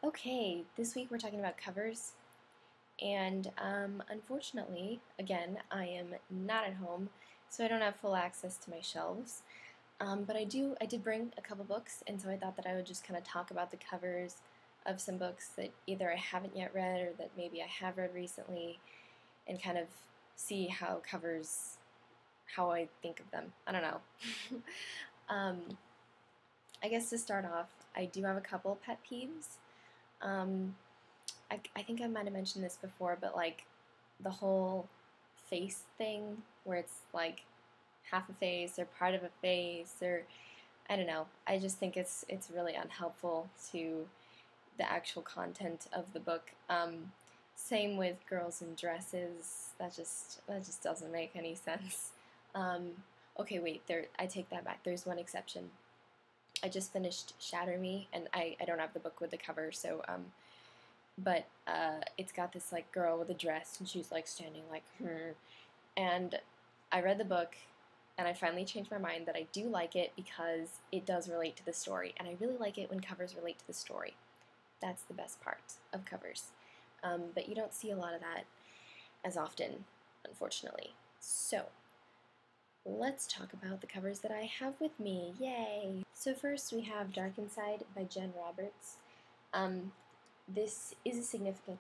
Okay, this week we're talking about covers, and unfortunately, again, I am not at home, so I don't have full access to my shelves. But I did bring a couple books, and so I thought that I would just kind of talk about the covers of some books that either I haven't yet read or that maybe I have read recently, and kind of see how I think of them. I don't know. um, I guess to start off, I do have a couple pet peeves. Um, I think I might have mentioned this before, but like the whole face thing where it's like half a face or part of a face or I don't know. I just think it's really unhelpful to the actual content of the book. Same with girls in dresses. That just doesn't make any sense. Okay, wait. I take that back. There's one exception. I just finished Shatter Me, and I don't have the book with the cover, so but it's got this like girl with a dress and she's like standing like her, and I read the book and I finally changed my mind that I do like it because it does relate to the story, and I really like it when covers relate to the story. That's the best part of covers, but you don't see a lot of that as often, unfortunately. So let's talk about the covers that I have with me. Yay! So first we have Dark Inside by Jen Roberts. This is a significant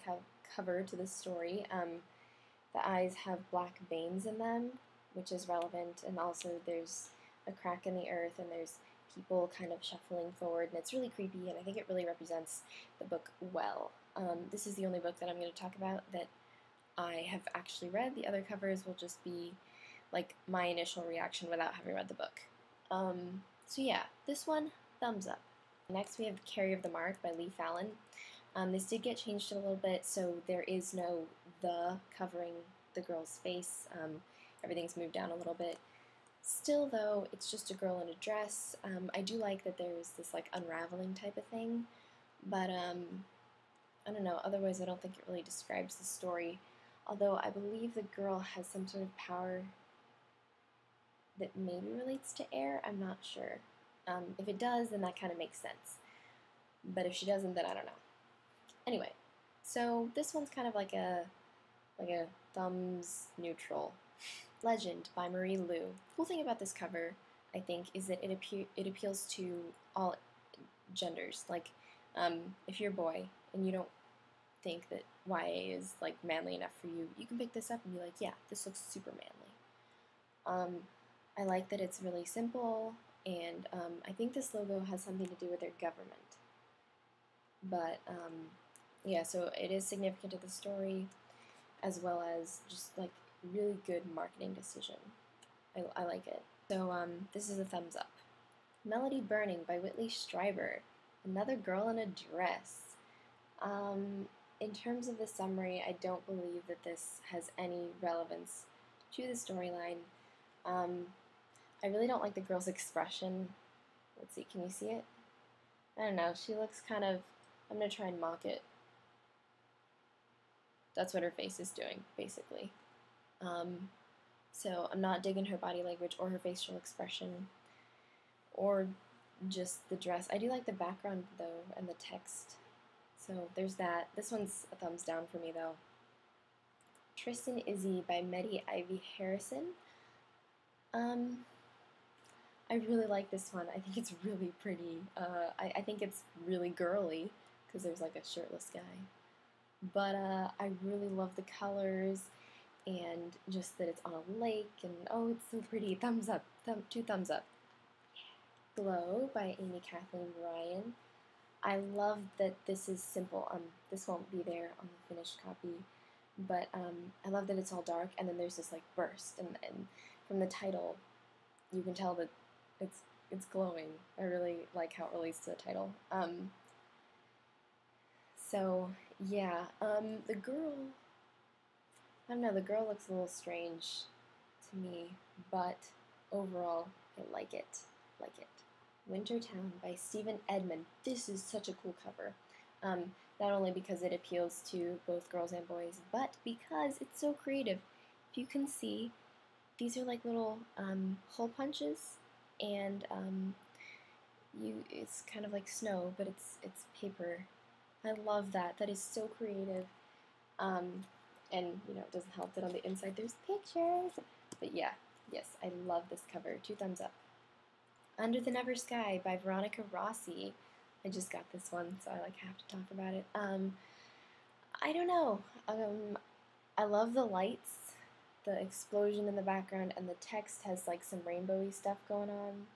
cover to the story. The eyes have black veins in them, which is relevant, and also there's a crack in the earth, and there's people kind of shuffling forward, and it's really creepy, and I think it really represents the book well. This is the only book that I'm going to talk about that I have actually read. The other covers will just be like my initial reaction without having read the book. So yeah, this one, thumbs up. Next we have Carry of the Mark by Lee Fallon. This did get changed a little bit, so there is no "the" covering the girl's face. Everything's moved down a little bit. Still, though, it's just a girl in a dress. I do like that there's this like unraveling type of thing, but I don't know. Otherwise, I don't think it really describes the story. Although I believe the girl has some sort of power that maybe relates to air. I'm not sure. If it does, then that kind of makes sense. But if she doesn't, then I don't know. Anyway, so this one's kind of like a thumbs neutral. Legend by Marie Lu. The cool thing about this cover, I think, is that it appeals to all genders. Like, if you're a boy and you don't think that YA is like manly enough for you, you can pick this up and be like, yeah, this looks super manly. I like that it's really simple, and I think this logo has something to do with their government. But yeah, so it is significant to the story, as well as just like really good marketing decision. I like it. So this is a thumbs up. Melody Burning by Whitley Strieber. Another girl in a dress. In terms of the summary, I don't believe that this has any relevance to the storyline. I really don't like the girl's expression. Let's see, can you see it? I don't know, she looks kind of, I'm going to try and mock it. That's what her face is doing, basically. So I'm not digging her body language or her facial expression or just the dress. I do like the background, though, and the text. So there's that. This one's a thumbs down for me, though. Tristan Izzy by Meddy Ivy Harrison. I really like this one. I think it's really pretty. I think it's really girly because there's like a shirtless guy. But I really love the colors and just that it's on a lake, and oh, it's so pretty. Thumbs up. Two thumbs up. Glow by Amy Kathleen Ryan. I love that this is simple. This won't be there on the finished copy, but I love that it's all dark, and then there's this like burst, and from the title, you can tell that it's glowing. I really like how it relates to the title. So yeah, the girl, I don't know, the girl looks a little strange to me, but overall, I like it. Wintertown by Stephen Edmund. This is such a cool cover. Not only because it appeals to both girls and boys, but because it's so creative. If you can see, these are like little hole punches, and it's kind of like snow, but it's paper. I love that. That is so creative. And, it doesn't help that on the inside there's pictures. But yeah, yes, I love this cover. 2 thumbs up. Under the Never Sky by Veronica Rossi. I just got this one, so I have to talk about it. I don't know. I love the lights, the explosion in the background, and the text has some rainbowy stuff going on.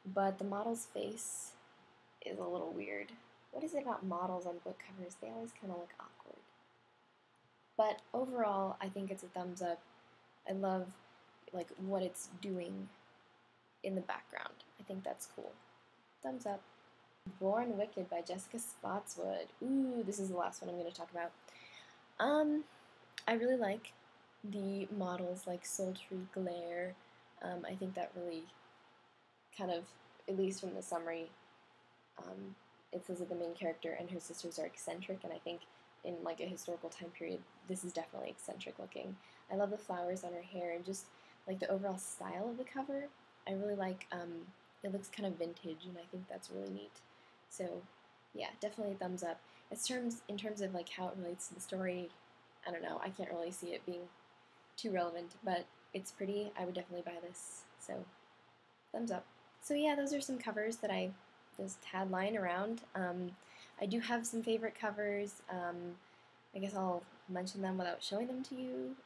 But the model's face is a little weird. What is it about models on book covers? They always kind of look awkward. But overall, I think it's a thumbs up. I love what it's doing in the background. I think that's cool. Thumbs up. Born Wicked by Jessica Spotswood. Ooh, this is the last one I'm going to talk about. I really like the models sultry glare. I think that really kind of, at least from the summary, it says that the main character and her sisters are eccentric, and I think in a historical time period, this is definitely eccentric looking. I love the flowers on her hair and just the overall style of the cover. I really like, it looks kind of vintage, and I think that's really neat. So yeah, definitely a thumbs up. In terms of how it relates to the story, I don't know, I can't really see it being too relevant, but it's pretty. I would definitely buy this, so thumbs up. So yeah, those are some covers that I just had lying around. I do have some favorite covers. I guess I'll mention them without showing them to you.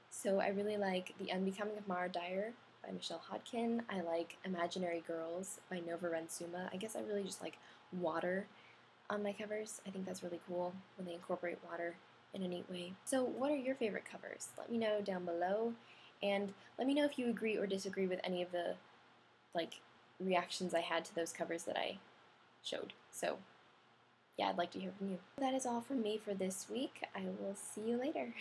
So I really like The Unbecoming of Mara Dyer by Michelle Hodkin. I like Imaginary Girls by Nova Rensuma. I guess I really just like water on my covers. I think that's really cool when they incorporate water in a neat way. So what are your favorite covers? Let me know down below, and let me know if you agree or disagree with any of the reactions I had to those covers that I showed. So yeah, I'd like to hear from you. That is all from me for this week. I will see you later.